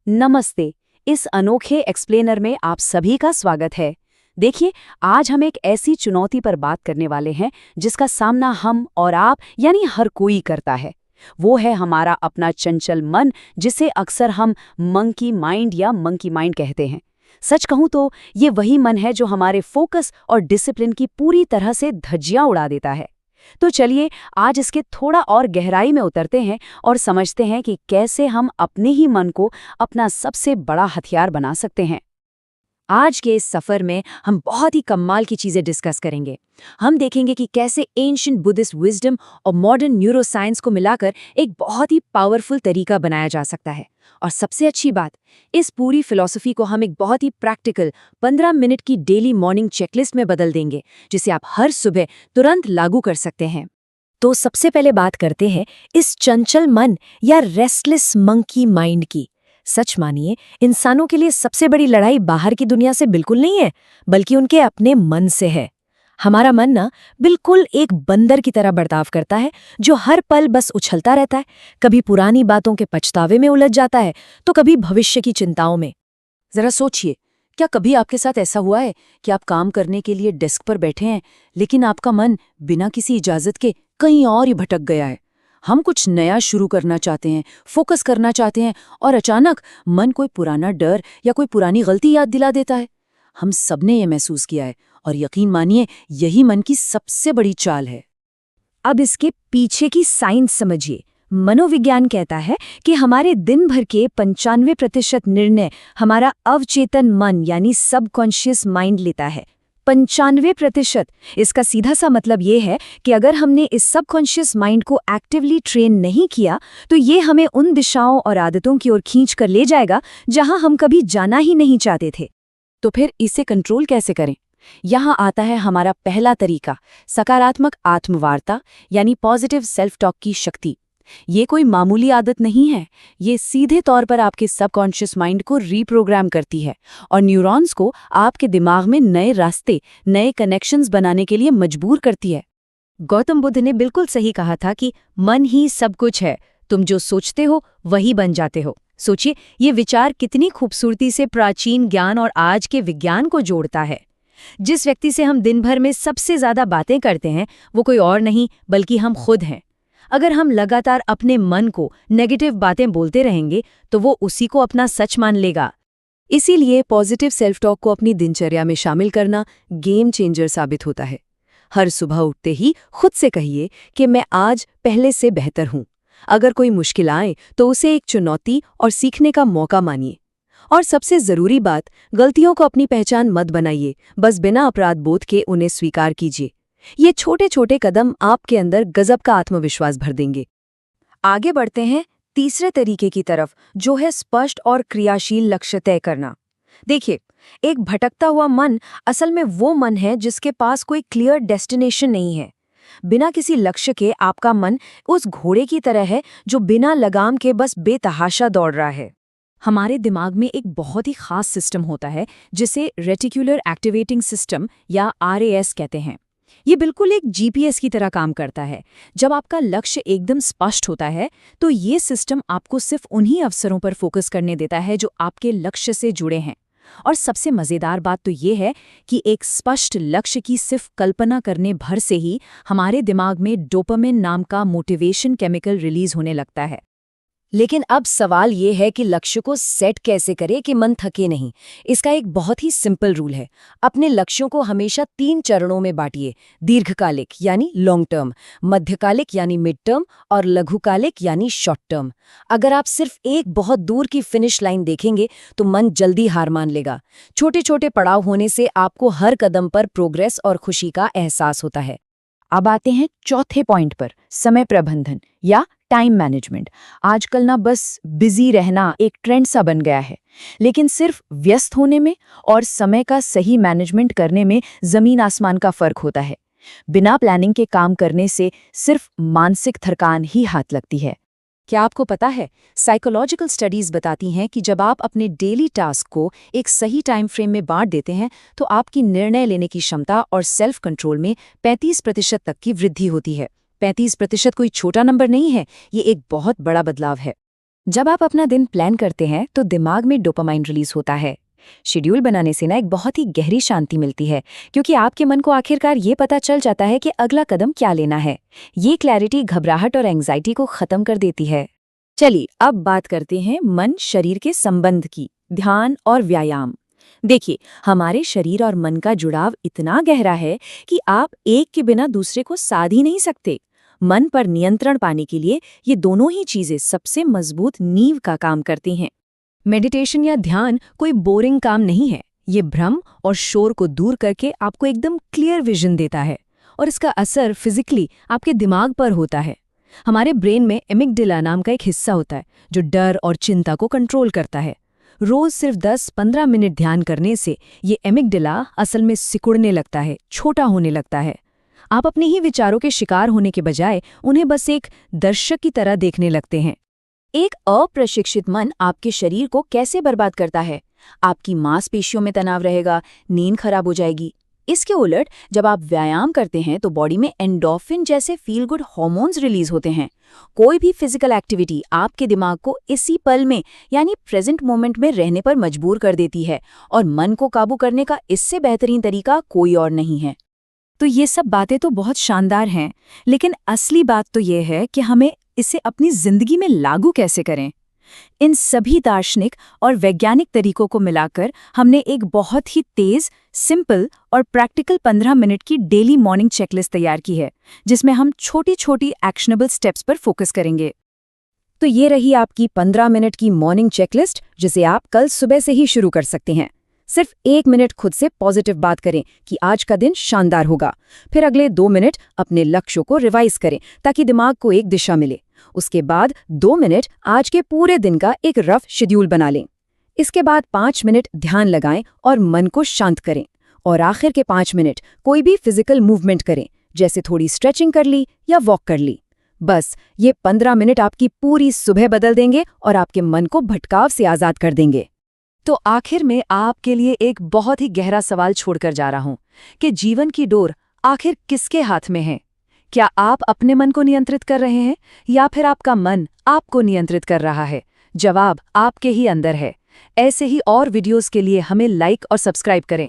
नमस्ते। इस अनोखे एक्सप्लेनर में आप सभी का स्वागत है। देखिए, आज हम एक ऐसी चुनौती पर बात करने वाले हैं जिसका सामना हम और आप यानी हर कोई करता है। वो है हमारा अपना चंचल मन, जिसे अक्सर हम मंकी माइंड या मंकी माइंड कहते हैं। सच कहूं तो ये वही मन है जो हमारे फोकस और डिसिप्लिन की पूरी तरह से धज्जियां उड़ा देता है। तो चलिए आज इसके थोड़ा और गहराई में उतरते हैं और समझते हैं कि कैसे हम अपने ही मन को अपना सबसे बड़ा हथियार बना सकते हैं। आज के इस सफर में हम बहुत ही कमाल की चीजें डिस्कस करेंगे। हम देखेंगे कि कैसे एंशिएंट बुद्धिस्ट विजडम और मॉडर्न न्यूरोसाइंस को मिलाकर एक बहुत ही पावरफुल तरीका बनाया जा सकता है। और सबसे अच्छी बात, इस पूरी फिलॉसफी को हम एक बहुत ही प्रैक्टिकल 15 मिनट की डेली मॉर्निंग चेकलिस्ट में बदल देंगे, जिसे आप हर सुबह तुरंत लागू कर सकते हैं। तो सबसे पहले बात करते हैं इस चंचल मन या रेस्टलेस मंकी माइंड की। सच मानिए, इंसानों के लिए सबसे बड़ी लड़ाई बाहर की दुनिया से बिल्कुल नहीं है, बल्कि उनके अपने मन से है। हमारा मन ना बिल्कुल एक बंदर की तरह बर्ताव करता है, जो हर पल बस उछलता रहता है। कभी पुरानी बातों के पछतावे में उलझ जाता है, तो कभी भविष्य की चिंताओं में। जरा सोचिए, क्या कभी आपके साथ ऐसा हुआ है कि आप काम करने के लिए डेस्क पर बैठे हैं, लेकिन आपका मन बिना किसी इजाजत के कहीं और ही भटक गया है। हम कुछ नया शुरू करना चाहते हैं, फोकस करना चाहते हैं, और अचानक मन कोई पुराना डर या कोई पुरानी गलती याद दिला देता है। हम सबने ये महसूस किया है, और यकीन मानिए यही मन की सबसे बड़ी चाल है। अब इसके पीछे की साइंस समझिए। मनोविज्ञान कहता है कि हमारे दिन भर के 95% निर्णय हमारा अवचेतन मन यानी सबकॉन्शियस माइंड लेता है। 95%। इसका सीधा सा मतलब ये है कि अगर हमने इस सबकॉन्शियस माइंड को एक्टिवली ट्रेन नहीं किया, तो ये हमें उन दिशाओं और आदतों की ओर खींच कर ले जाएगा जहां हम कभी जाना ही नहीं चाहते थे। तो फिर इसे कंट्रोल कैसे करें? यहाँ आता है हमारा पहला तरीका, सकारात्मक आत्मवार्ता यानी पॉजिटिव सेल्फ टॉक की शक्ति। ये कोई मामूली आदत नहीं है, ये सीधे तौर पर आपके सबकॉन्शियस माइंड को रीप्रोग्राम करती है और न्यूरॉन्स को आपके दिमाग में नए रास्ते, नए कनेक्शंस बनाने के लिए मजबूर करती है। गौतम बुद्ध ने बिल्कुल सही कहा था कि मन ही सब कुछ है, तुम जो सोचते हो वही बन जाते हो। सोचिए, ये विचार कितनी खूबसूरती से प्राचीन ज्ञान और आज के विज्ञान को जोड़ता है। जिस व्यक्ति से हम दिन भर में सबसे ज्यादा बातें करते हैं, वो कोई और नहीं बल्कि हम खुद हैं। अगर हम लगातार अपने मन को नेगेटिव बातें बोलते रहेंगे, तो वो उसी को अपना सच मान लेगा। इसीलिए पॉजिटिव सेल्फ टॉक को अपनी दिनचर्या में शामिल करना गेम चेंजर साबित होता है। हर सुबह उठते ही खुद से कहिए कि मैं आज पहले से बेहतर हूँ। अगर कोई मुश्किल आए तो उसे एक चुनौती और सीखने का मौका मानिए। और सबसे जरूरी बात, गलतियों को अपनी पहचान मत बनाइए, बस बिना अपराध बोध के उन्हें स्वीकार कीजिए। ये छोटे छोटे कदम आपके अंदर गजब का आत्मविश्वास भर देंगे। आगे बढ़ते हैं तीसरे तरीके की तरफ, जो है स्पष्ट और क्रियाशील लक्ष्य तय करना। देखिए, एक भटकता हुआ मन असल में वो मन है जिसके पास कोई क्लियर डेस्टिनेशन नहीं है। बिना किसी लक्ष्य के आपका मन उस घोड़े की तरह है जो बिना लगाम के बस बेतहाशा दौड़ रहा है। हमारे दिमाग में एक बहुत ही खास सिस्टम होता है जिसे रेटिकुलर एक्टिवेटिंग सिस्टम या RAS कहते हैं। ये बिल्कुल एक GPS की तरह काम करता है। जब आपका लक्ष्य एकदम स्पष्ट होता है, तो ये सिस्टम आपको सिर्फ उन्हीं अवसरों पर फोकस करने देता है जो आपके लक्ष्य से जुड़े हैं। और सबसे मज़ेदार बात तो ये है कि एक स्पष्ट लक्ष्य की सिर्फ कल्पना करने भर से ही हमारे दिमाग में डोपामिन नाम का मोटिवेशन केमिकल रिलीज होने लगता है। लेकिन अब सवाल ये है कि लक्ष्य को सेट कैसे करें कि मन थके नहीं। इसका एक बहुत ही सिंपल रूल है। अपने लक्ष्यों को हमेशा 3 चरणों में बांटिए: दीर्घकालिक यानी लॉन्ग टर्म, मध्यकालिक यानी मिड टर्म और लघुकालिक यानी शॉर्ट टर्म। अगर आप सिर्फ एक बहुत दूर की फिनिश लाइन देखेंगे तो मन जल्दी हार मान लेगा। छोटे छोटे पड़ाव होने से आपको हर कदम पर प्रोग्रेस और खुशी का एहसास होता है। अब आते हैं चौथे पॉइंट पर, समय प्रबंधन या टाइम मैनेजमेंट। आजकल ना बस बिजी रहना एक ट्रेंड सा बन गया है, लेकिन सिर्फ व्यस्त होने में और समय का सही मैनेजमेंट करने में जमीन आसमान का फर्क होता है। बिना प्लानिंग के काम करने से सिर्फ मानसिक थकान ही हाथ लगती है। क्या आपको पता है, साइकोलॉजिकल स्टडीज बताती हैं कि जब आप अपने डेली टास्क को एक सही टाइम फ्रेम में बांट देते हैं, तो आपकी निर्णय लेने की क्षमता और सेल्फ कंट्रोल में 35% तक की वृद्धि होती है। 35% कोई छोटा नंबर नहीं है, ये एक बहुत बड़ा बदलाव है। जब आप अपना दिन प्लान करते हैं तो दिमाग में डोपामाइन रिलीज होता है। शेड्यूल बनाने से ना एक बहुत ही गहरी शांति मिलती है, क्योंकि आपके मन को आखिरकार ये पता चल जाता है कि अगला कदम क्या लेना है। ये क्लैरिटी घबराहट और एंग्जाइटी को खत्म कर देती है। चलिए अब बात करते हैं मन शरीर के संबंध की, ध्यान और व्यायाम। देखिए, हमारे शरीर और मन का जुड़ाव इतना गहरा है कि आप एक के बिना दूसरे को साध ही नहीं सकते। मन पर नियंत्रण पाने के लिए ये दोनों ही चीजें सबसे मजबूत नींव का काम करती हैं। मेडिटेशन या ध्यान कोई बोरिंग काम नहीं है। ये भ्रम और शोर को दूर करके आपको एकदम क्लियर विजन देता है, और इसका असर फिजिकली आपके दिमाग पर होता है। हमारे ब्रेन में एमिगडाला नाम का एक हिस्सा होता है जो डर और चिंता को कंट्रोल करता है। रोज सिर्फ 10-15 मिनट ध्यान करने से ये एमिगडाला असल में सिकुड़ने लगता है, छोटा होने लगता है। आप अपने ही विचारों के शिकार होने के बजाय उन्हें बस एक दर्शक की तरह देखने लगते हैं। एक अप्रशिक्षित मन आपके शरीर को कैसे बर्बाद करता है? आपकी मांसपेशियों में तनाव रहेगा, नींद खराब हो जाएगी। इसके उलट जब आप व्यायाम करते हैं तो बॉडी में एंडोर्फिन जैसे फील गुड हार्मोन्स रिलीज होते हैं। कोई भी फिजिकल एक्टिविटी आपके दिमाग को इसी पल में यानी प्रेजेंट मोमेंट में रहने पर मजबूर कर देती है, और मन को काबू करने का इससे बेहतरीन तरीका कोई और नहीं है। तो ये सब बातें तो बहुत शानदार हैं, लेकिन असली बात तो ये है कि हमें इसे अपनी जिंदगी में लागू कैसे करें। इन सभी दार्शनिक और वैज्ञानिक तरीकों को मिलाकर हमने एक बहुत ही तेज, सिंपल और प्रैक्टिकल 15 मिनट की डेली मॉर्निंग चेकलिस्ट तैयार की है, जिसमें हम छोटी छोटी एक्शनेबल स्टेप्स पर फोकस करेंगे। तो ये रही आपकी 15 मिनट की मॉर्निंग चेकलिस्ट, जिसे आप कल सुबह से ही शुरू कर सकते हैं। सिर्फ 1 मिनट खुद से पॉजिटिव बात करें कि आज का दिन शानदार होगा। फिर अगले 2 मिनट अपने लक्ष्यों को रिवाइज करें ताकि दिमाग को एक दिशा मिले। उसके बाद 2 मिनट आज के पूरे दिन का एक रफ शेड्यूल बना लें। इसके बाद 5 मिनट ध्यान लगाएं और मन को शांत करें। और आखिर के 5 मिनट कोई भी फिजिकल मूवमेंट करें, जैसे थोड़ी स्ट्रेचिंग कर ली या वॉक कर ली। बस ये 15 मिनट आपकी पूरी सुबह बदल देंगे और आपके मन को भटकाव से आज़ाद कर देंगे। तो आखिर में आपके लिए एक बहुत ही गहरा सवाल छोड़कर जा रहा हूं कि जीवन की डोर आखिर किसके हाथ में है? क्या आप अपने मन को नियंत्रित कर रहे हैं या फिर आपका मन आपको नियंत्रित कर रहा है? जवाब आपके ही अंदर है। ऐसे ही और वीडियोस के लिए हमें लाइक और सब्सक्राइब करें।